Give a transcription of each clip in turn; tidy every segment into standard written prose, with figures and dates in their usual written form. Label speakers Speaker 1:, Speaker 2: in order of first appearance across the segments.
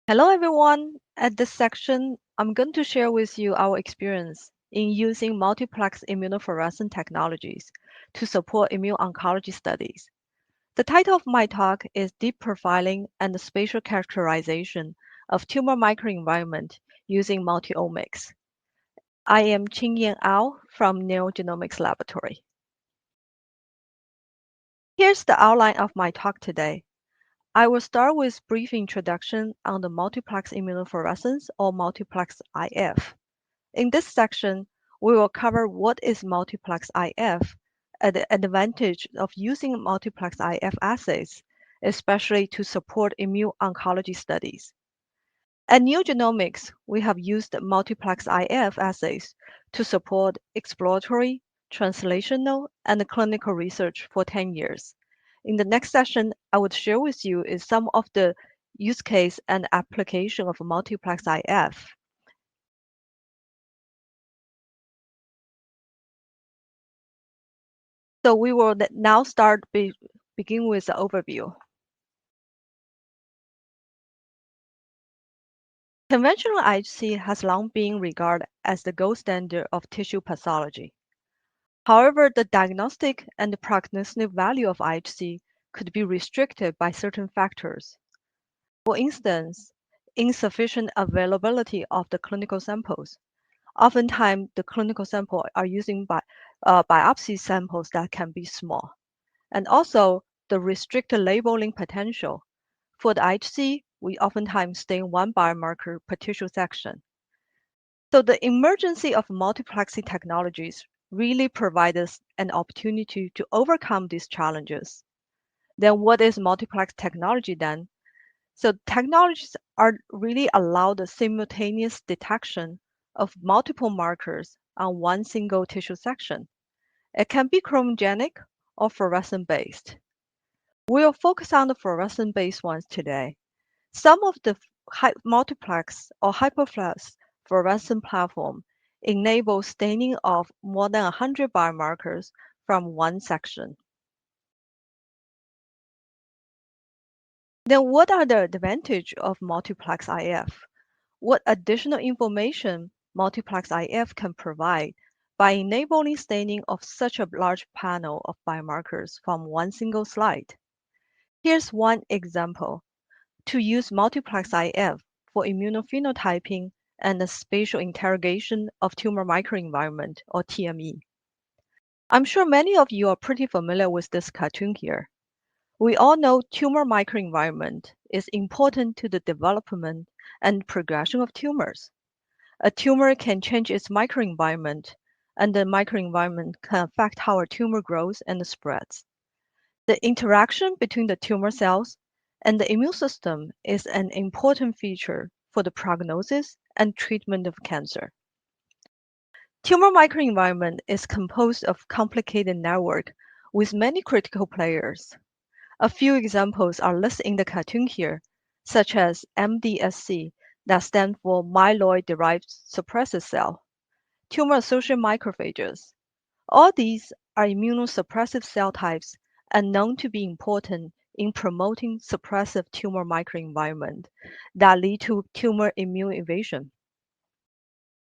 Speaker 1: Hello everyone. At this section, I'm going to share with you our experience in using multiplex immunofluorescence technologies to support immuno-oncology studies. The title of my talk is Deep Profiling and the Spatial Characterization of Tumor Microenvironment using MultiOmyx. I am Qingyan Au from NeoGenomics Laboratory. Here's the outline of my talk today. I will start with brief introduction on the multiplex immunofluorescence or multiplex IF. In this section, we will cover what is multiplex IF and the advantage of using multiplex IF assays, especially to support immuno-oncology studies. At NeoGenomics, we have used multiplex IF assays to support exploratory, translational, and clinical research for 10 years. In the next session, I would share with you is some of the use case and application of multiplex IF. So we will now begin with the overview. Conventional IHC has long been regarded as the gold standard of tissue pathology. However, the diagnostic and the prognostic value of IHC could be restricted by certain factors. For instance, insufficient availability of the clinical samples. Oftentimes, the clinical sample are using biopsy samples that can be small. And also, the restricted labeling potential. For the IHC, we oftentimes stain one biomarker per tissue section. So the emergence of multiplexing technologies really provides us an opportunity to overcome these challenges. Then what is multiplex technology then? So technologies are really allow the simultaneous detection of multiple markers on one single tissue section. It can be chromogenic or fluorescent based. We'll focus on the fluorescent based ones today. Some of the multiplex or hyperplex fluorescent platform enable staining of more than 100 biomarkers from one section. Then what are the advantages of multiplex IF? What additional information multiplex IF can provide by enabling staining of such a large panel of biomarkers from one single slide? Here's one example. To use multiplex IF for immunophenotyping and the spatial interrogation of tumor microenvironment or TME. I'm sure many of you are pretty familiar with this cartoon here. We all know tumor microenvironment is important to the development and progression of tumors. A tumor can change its microenvironment, and the microenvironment can affect how a tumor grows and spreads. The interaction between the tumor cells and the immune system is an important feature for the prognosis and treatment of cancer. Tumor microenvironment is composed of complicated network with many critical players. A few examples are listed in the cartoon here, such as MDSC, that stands for myeloid-derived suppressor cell, tumor-associated macrophages. All these are immunosuppressive cell types and known to be important in promoting suppressive tumor microenvironment that lead to tumor immune evasion.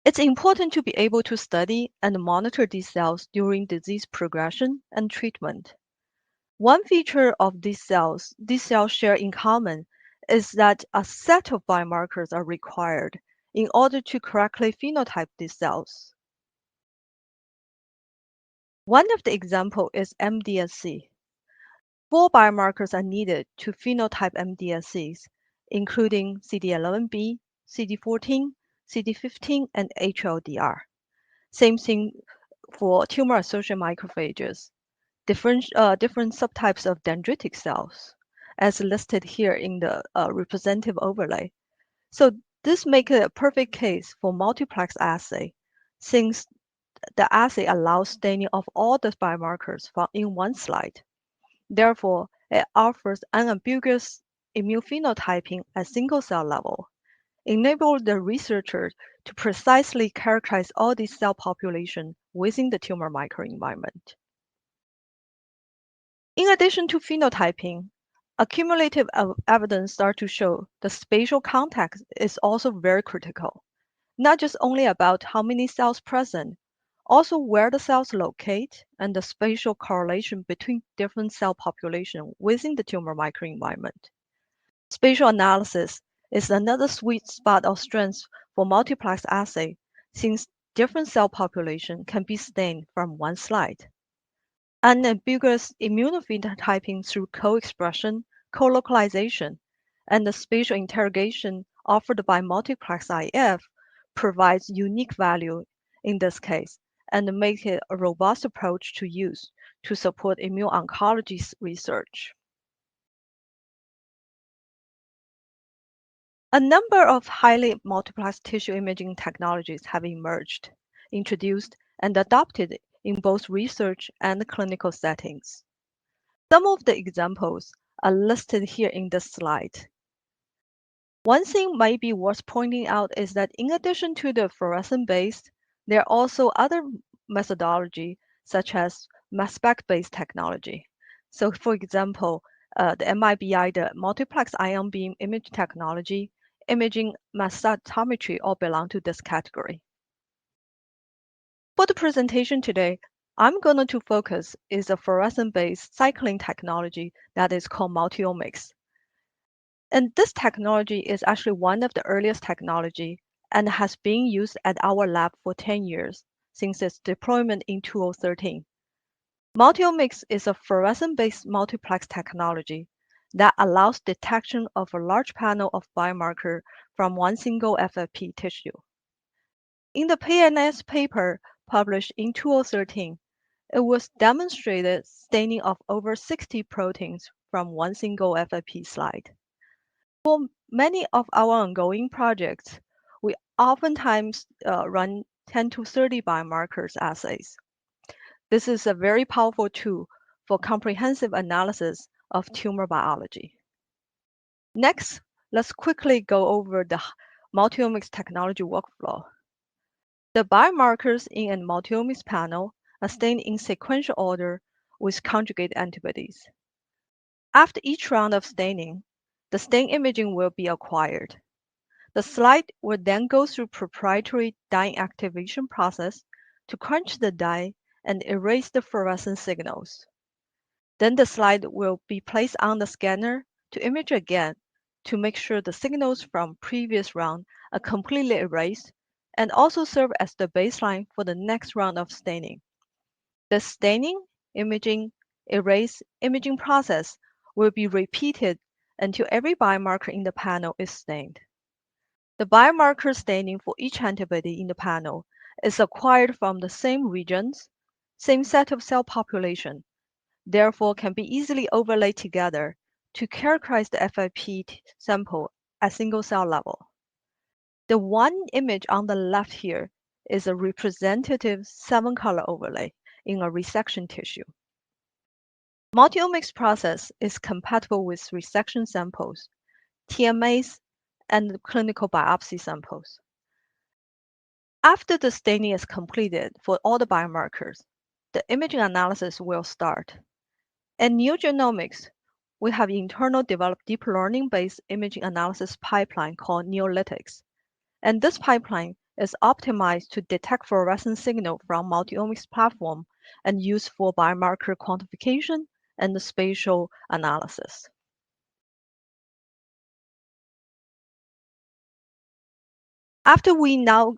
Speaker 1: It's important to be able to study and monitor these cells during disease progression and treatment. One feature of these cells share in common is that a set of biomarkers are required in order to correctly phenotype these cells. One of the examples is MDSC. 4 biomarkers are needed to phenotype MDSCs, including CD11b, CD14, CD15, and HLDR. Same thing for tumor-associated macrophages, different subtypes of dendritic cells, as listed here in the representative overlay. So this makes it a perfect case for multiplex assay, since the assay allows staining of all the biomarkers in one slide. Therefore, it offers unambiguous immune phenotyping at single cell level, enabling the researcher to precisely characterize all these cell populations within the tumor microenvironment. In addition to phenotyping, Accumulative evidence starts to show the spatial context is also very critical, not just only about how many cells present, also where the cells locate and the spatial correlation between different cell population within the tumor microenvironment. Spatial analysis is another sweet spot of strength for multiplex assay, since different cell population can be stained from one slide. Unambiguous immunophenotyping through co-expression, co-localization, and the spatial interrogation offered by multiplex IF provides unique value in this case and make it a robust approach to use to support immuno-oncology research. A number of highly multiplexed tissue imaging technologies have emerged, introduced, and adopted in both research and clinical settings. Some of the examples are listed here in this slide. One thing might be worth pointing out is that in addition to the fluorescence-based, there are also other methodology such as mass spec-based technology. So for example, the MIBI, the multiplex ion beam image technology, imaging mass cytometry all belong to this category. For the presentation today, I'm going to focus is a fluorescence-based cycling technology that is called MultiOmyx. And this technology is actually one of the earliest technology and has been used at our lab for 10 years since its deployment in 2013. MultiOmyx is a fluorescence-based multiplex technology that allows detection of a large panel of biomarker from one single FFP tissue. In the PNAS paper published in 2013, it was demonstrated staining of over 60 proteins from one single FFP slide. For many of our ongoing projects, we oftentimes run 10 to 30 biomarkers assays. This is a very powerful tool for comprehensive analysis of tumor biology. Next, let's quickly go over the multiomics technology workflow. The biomarkers in a multiomics panel are stained in sequential order with conjugate antibodies. After each round of staining, the stain imaging will be acquired. The slide will then go through proprietary dye activation process to quench the dye and erase the fluorescent signals. Then the slide will be placed on the scanner to image again to make sure the signals from previous round are completely erased and also serve as the baseline for the next round of staining. The staining, imaging, erase, imaging process will be repeated until every biomarker in the panel is stained. The biomarker staining for each antibody in the panel is acquired from the same regions, same set of cell population, therefore can be easily overlaid together to characterize the FIP sample at single cell level. The one image on the left here is a representative 7-color overlay in a resection tissue. Multiomics process is compatible with resection samples, TMAs, and clinical biopsy samples. After the staining is completed for all the biomarkers, the imaging analysis will start. At NeoGenomics, we have internal developed deep learning-based imaging analysis pipeline called Neolytics. And this pipeline is optimized to detect fluorescent signal from multiomics platform and used for biomarker quantification and the spatial analysis. After we know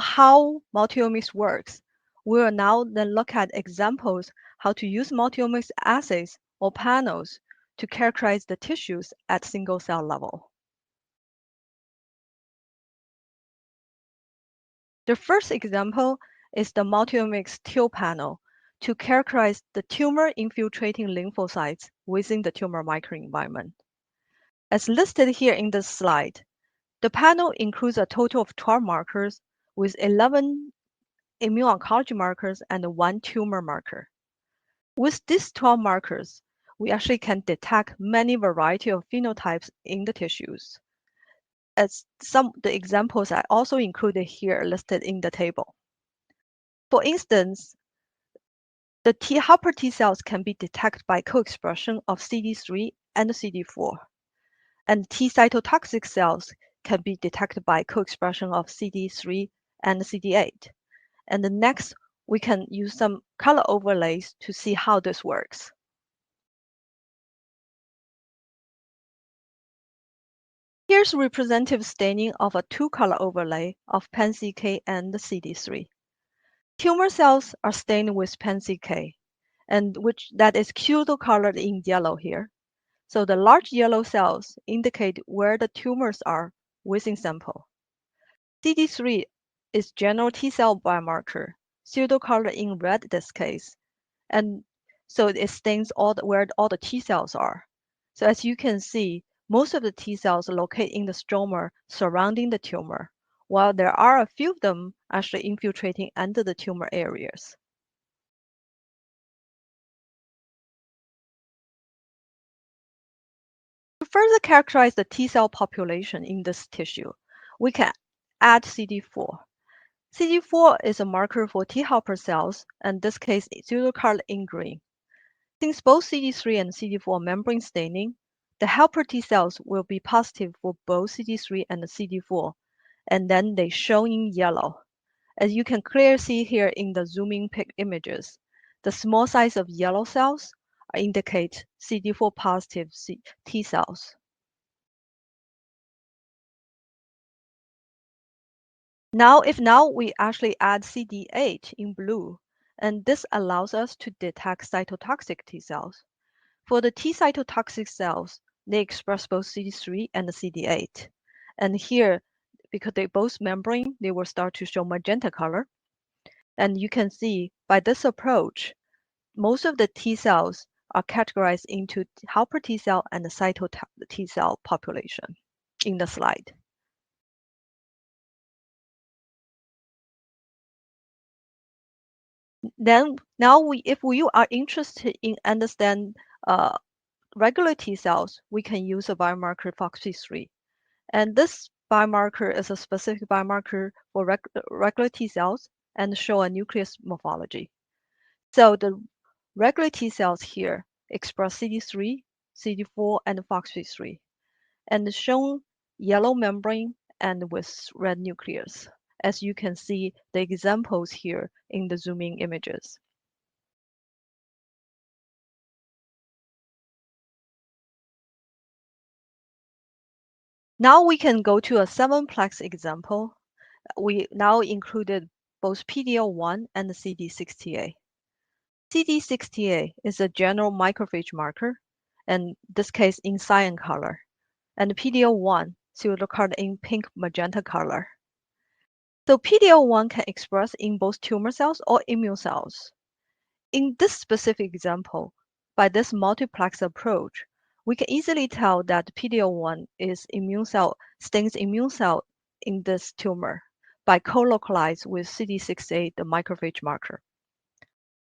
Speaker 1: how multiomics works, we will now then look at examples how to use multiomics assays or panels to characterize the tissues at single cell level. The first example is the MultiOmyxTM panel to characterize the tumor-infiltrating lymphocytes within the tumor microenvironment. As listed here in this slide, the panel includes a total of 12 markers with 11 immuno-oncology markers and 1 tumor marker. With these 12 markers, we actually can detect many variety of phenotypes in the tissues. As the examples are also included here listed in the table. For instance, the helper T cells can be detected by co-expression of CD3 and CD4. And T cytotoxic cells can be detected by co-expression of CD3 and CD8. And next, we can use some color overlays to see how this works. Here's representative staining of a two-color overlay of PanCK and CD3. Tumor cells are stained with PanCK, and that is pseudo-colored in yellow here. So the large yellow cells indicate where the tumors are within sample. CD3 is general T cell biomarker, pseudo-colored in red this case, and so it stains where all the T cells are. So as you can see, most of the T cells are located in the stroma surrounding the tumor, while there are a few of them actually infiltrating under the tumor areas. To further characterize the T cell population in this tissue, we can add CD4. CD4 is a marker for T helper cells, and in this case, it's pseudo-colored in green. Since both CD3 and CD4 are membrane staining, the helper T cells will be positive for both CD3 and CD4, and then they show in yellow. As you can clearly see here in the zooming images, the small size of yellow cells indicate CD4 positive T cells. Now we actually add CD8 in blue, and this allows us to detect cytotoxic T cells. For the T cytotoxic cells, they express both CD3 and CD8. And here, because they both membrane, they will start to show magenta color. And you can see by this approach, most of the T cells are categorized into helper T cell and the cyto T cell population in the slide. Then now if we are interested in understand regular T cells, we can use a biomarker FOXP3. And this biomarker is a specific biomarker for regular T cells and show a nucleus morphology. So the regular T cells here express CD3, CD4, and FOXP3, and shown yellow membrane and with red nucleus, as you can see the examples here in the zooming images. Now we can go to a 7-plex example. We now included both PD-L1 and the CD60A. CD60A is a general macrophage marker, and in this case in cyan color, and PD-L1 pseudocolored in pink magenta color. So PD-L1 can express in both tumor cells or immune cells. In this specific example, by this multiplex approach, we can easily tell that PD-L1 is stains immune cell in this tumor by co-localized with CD68, the macrophage marker.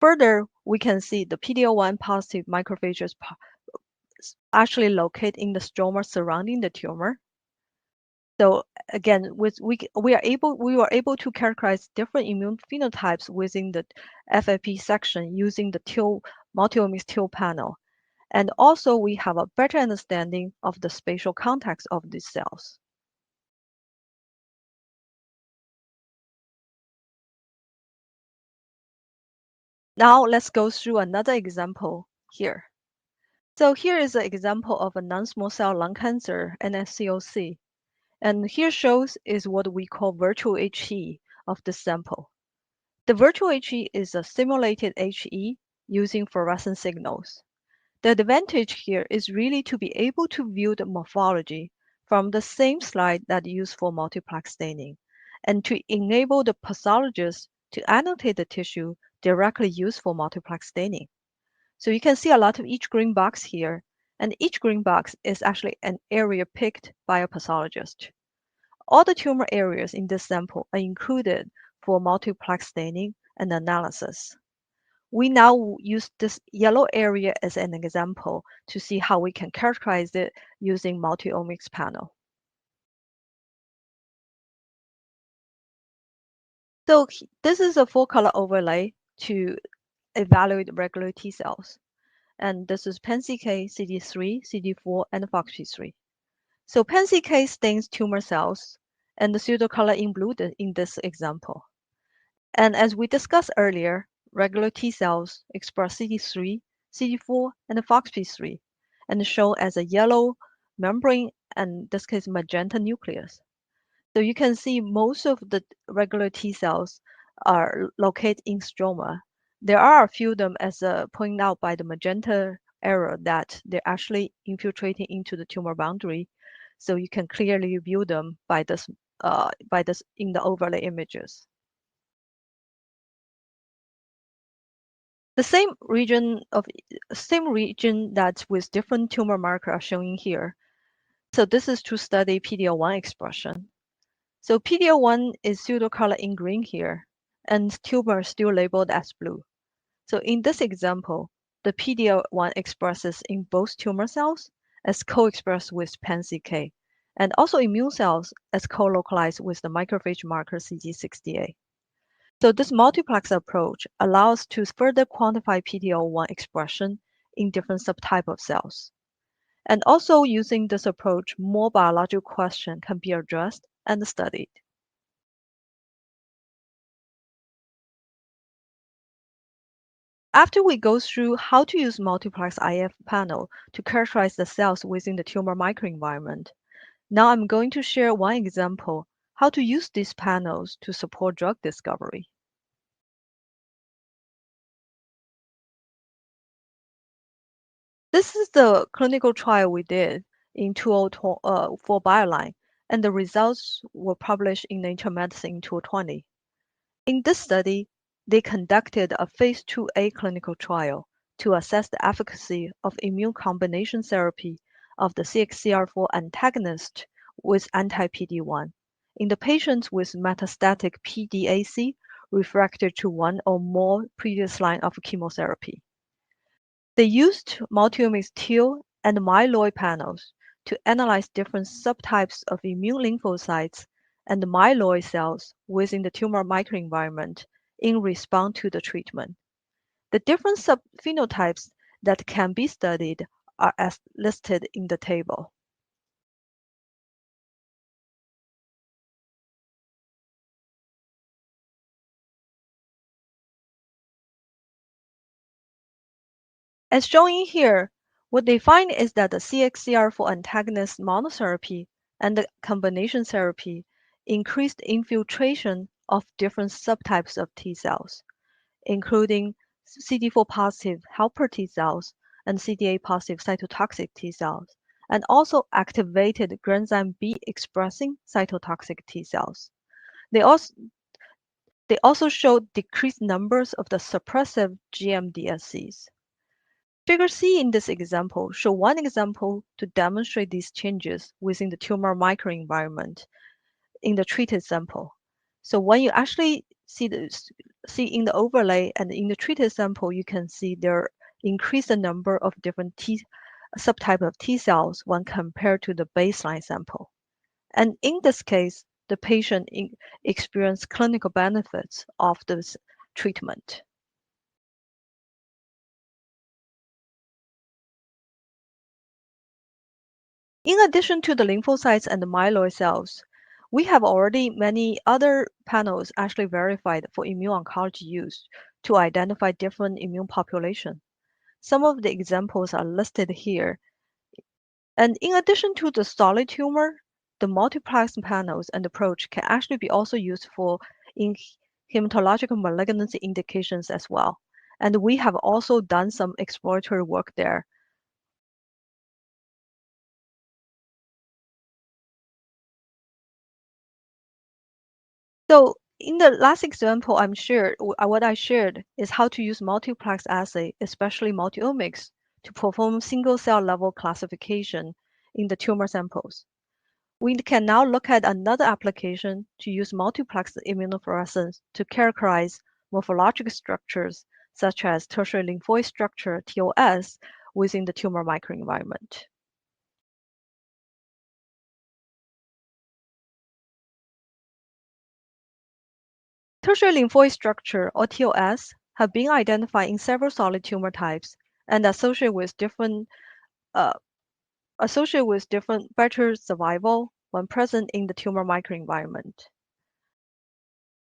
Speaker 1: Further, we can see the PD-L1 positive macrophages actually located in the stroma surrounding the tumor. So again, we were able to characterize different immune phenotypes within the FFP section using the MultiOmyxTM panel. And also we have a better understanding of the spatial context of these cells. Now let's go through another example here. So here is an example of a non-small cell lung cancer, NSCLC. And here shows is what we call virtual HE of the sample. The virtual HE is a simulated HE using fluorescent signals. The advantage here is really to be able to view the morphology from the same slide that used for multiplex staining, and to enable the pathologist to annotate the tissue directly used for multiplex staining. So you can see a lot of each green box here, and each green box is actually an area picked by a pathologist. All the tumor areas in this sample are included for multiplex staining and analysis. We now use this yellow area as an example to see how we can characterize it using multi-omics panel. So this is a full color overlay to evaluate regular T cells. and this is PanCK, CD3, CD4, and FOXP3. So PanCK stains tumor cells, and the pseudocolor in blue in this example. And as we discussed earlier, regular T cells express CD3, CD4, and FOXP3, and shown as a yellow membrane, and in this case magenta nucleus. So you can see most of the regular T cells are located in stroma. There are a few of them, as pointed out by the magenta arrow, that they're actually infiltrating into the tumor boundary. So you can clearly view them by this in the overlay images. The same region that's with different tumor marker are shown in here. So this is to study PD-L1 expression. So PD-L1 is pseudocolor in green here, and tumor is still labeled as blue. So in this example, the PD-L1 expresses in both tumor cells as co-expressed with PanCK, and also immune cells as co-localized with the macrophage marker CD68. So this multiplex approach allows to further quantify PD-L1 expression in different subtype of cells. And also using this approach, more biological questions can be addressed and studied. After we go through how to use multiplex IF panel to characterize the cells within the tumor microenvironment, now I'm going to share one example how to use these panels to support drug discovery. This is the clinical trial we did in 2004 for BioLine, and the results were published in Nature Medicine in 2020. In this study, they conducted a phase 2A clinical trial to assess the efficacy of immune combination therapy of the CXCR4 antagonist with anti-PD-1 in the patients with metastatic PDAC refractory to one or more previous line of chemotherapy. They used MultiOmyxTM and myeloid panels to analyze different subtypes of immune lymphocytes and myeloid cells within the tumor microenvironment in response to the treatment. The different subphenotypes that can be studied are as listed in the table. As shown in here, what they find is that the CXCR4 antagonist monotherapy and the combination therapy increased infiltration of different subtypes of T cells, including CD4 positive helper T cells and CD8 positive cytotoxic T cells, and also activated granzyme B expressing cytotoxic T cells. They also showed decreased numbers of the suppressive GMDSCs. Figure C in this example show one example to demonstrate these changes within the tumor microenvironment in the treated sample. So when you actually see in the overlay and in the treated sample, you can see there increased the number of different subtype of T cells when compared to the baseline sample. And in this case, the patient experienced clinical benefits of this treatment. In addition to the lymphocytes and the myeloid cells, we have already many other panels actually verified for immune oncology use to identify different immune population. Some of the examples are listed here. And in addition to the solid tumor, the multiplex panels and approach can actually be also used for in hematological malignancy indications as well. And we have also done some exploratory work there. So in the last example what I shared is how to use multiplex assay, especially multiomics, to perform single cell level classification in the tumor samples. We can now look at another application to use multiplexed immunofluorescence to characterize morphologic structures such as tertiary lymphoid structure, TOS, within the tumor microenvironment. Tertiary lymphoid structure, or TOS, have been identified in several solid tumor types and associated with different better survival when present in the tumor microenvironment.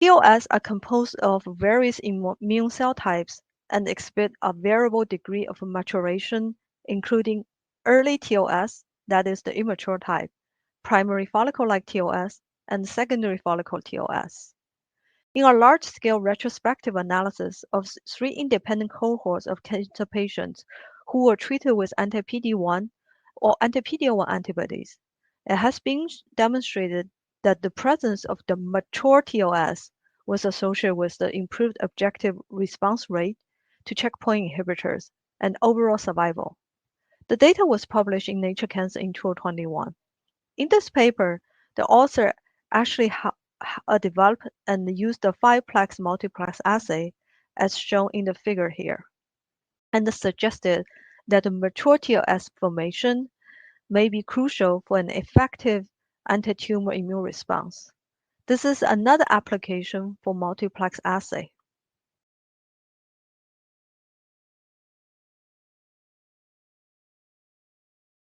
Speaker 1: TOS are composed of various immune cell types and exhibit a variable degree of maturation, including early TOS, that is the immature type, primary follicle-like TOS, and secondary follicle TOS. In a large-scale retrospective analysis of 3 independent cohorts of cancer patients who were treated with anti-PD-1 or anti-PD-L1 antibodies, it has been demonstrated that the presence of the mature TOS was associated with the improved objective response rate to checkpoint inhibitors and overall survival. The data was published in Nature Cancer in 2021. In this paper, the author actually developed and used the 5-plex multiplex assay as shown in the figure here, and suggested that the mature TOS formation may be crucial for an effective anti-tumor immune response. This is another application for multiplex assay.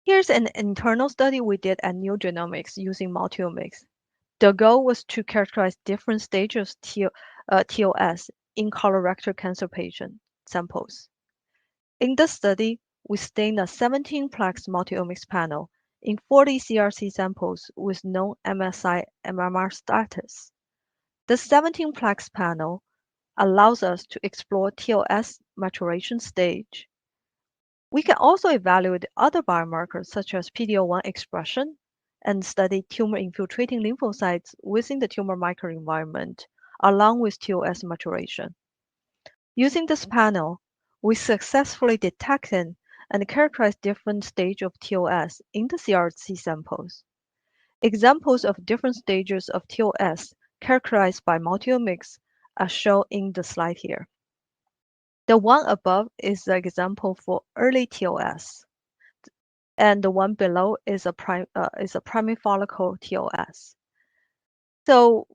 Speaker 1: Here's an internal study we did at NeoGenomics using MultiOmyx. The goal was to characterize different stages of TOS in colorectal cancer patient samples. In this study, we stained a 17-plex multi-omics panel in 40 CRC samples with known MSI MMR status. The 17-plex panel allows us to explore TOS maturation stage. We can also evaluate other biomarkers such as PD-L1 expression and study tumor-infiltrating lymphocytes within the tumor microenvironment, along with TOS maturation. Using this panel, we successfully detected and characterized different stages of TOS in the CRC samples. Examples of different stages of TOS characterized by multiomics are shown in the slide here. The one above is the example for early TOS, and the one below is a primary follicle TOS. So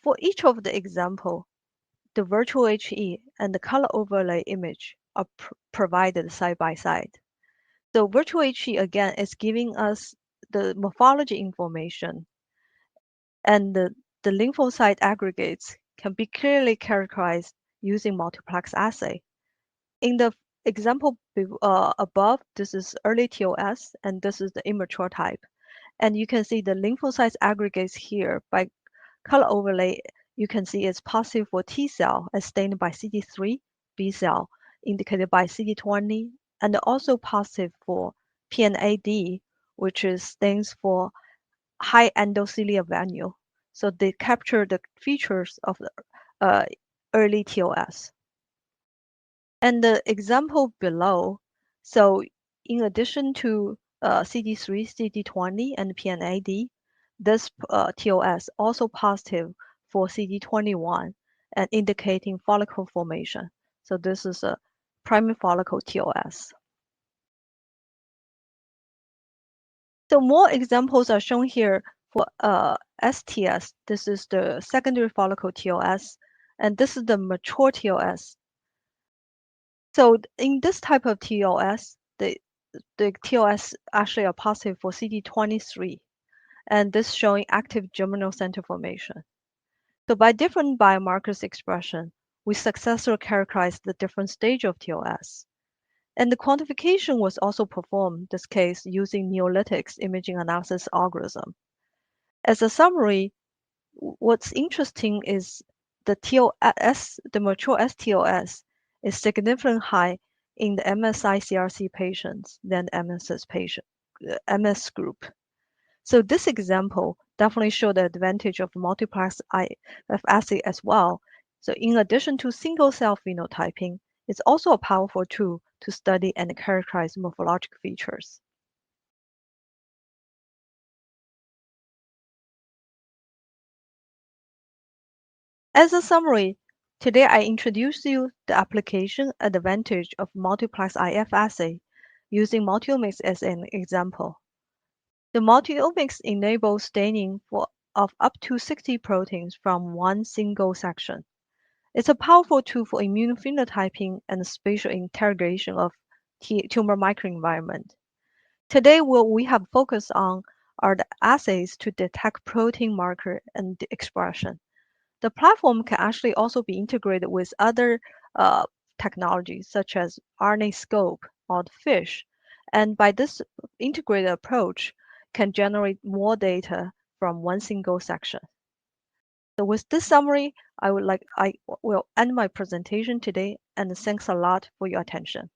Speaker 1: for each of the example, the virtual HE and the color overlay image are provided side by side. So virtual HE again is giving us the morphology information, and the lymphocyte aggregates can be clearly characterized using multiplex assay. In the example above, this is early TOS, and this is the immature type. And you can see the lymphocyte aggregates here by color overlay. You can see it's positive for T cell as stained by CD3, B cell indicated by CD20, and also positive for PNAD, which stands for high endothelial value. So they capture the features of the early TOS. And the example below, so in addition to CD3, CD20, and PNAD, this TOS also positive for CD21 and indicating follicle formation. So this is a primary follicle TOS. So more examples are shown here for STS. This is the secondary follicle TOS, and this is the mature TOS. So in this type of TOS, the TOS actually are positive for CD23, and this showing active germinal center formation. So by different biomarkers expression, we successfully characterized the different stage of TOS. And the quantification was also performed, this case, using Neolytics imaging analysis algorithm. As a summary, what's interesting is the mature STOS is significantly high in the MSI CRC patients than the MS group. So this example definitely showed the advantage of multiplex IF assay as well. So in addition to single cell phenotyping, it's also a powerful tool to study and characterize morphologic features. As a summary, today I introduce you the application and advantage of multiplex IF assay using multiomics as an example. The multiomics enables staining of up to 60 proteins from one single section. It's a powerful tool for immunophenotyping and spatial interrogation of tumor microenvironment. Today, what we have focused on are the assays to detect protein marker and expression. The platform can actually also be integrated with other technologies such as RNAscope or FISH, and by this integrated approach can generate more data from one single section. So with this summary, I will end my presentation today, and thanks a lot for your attention.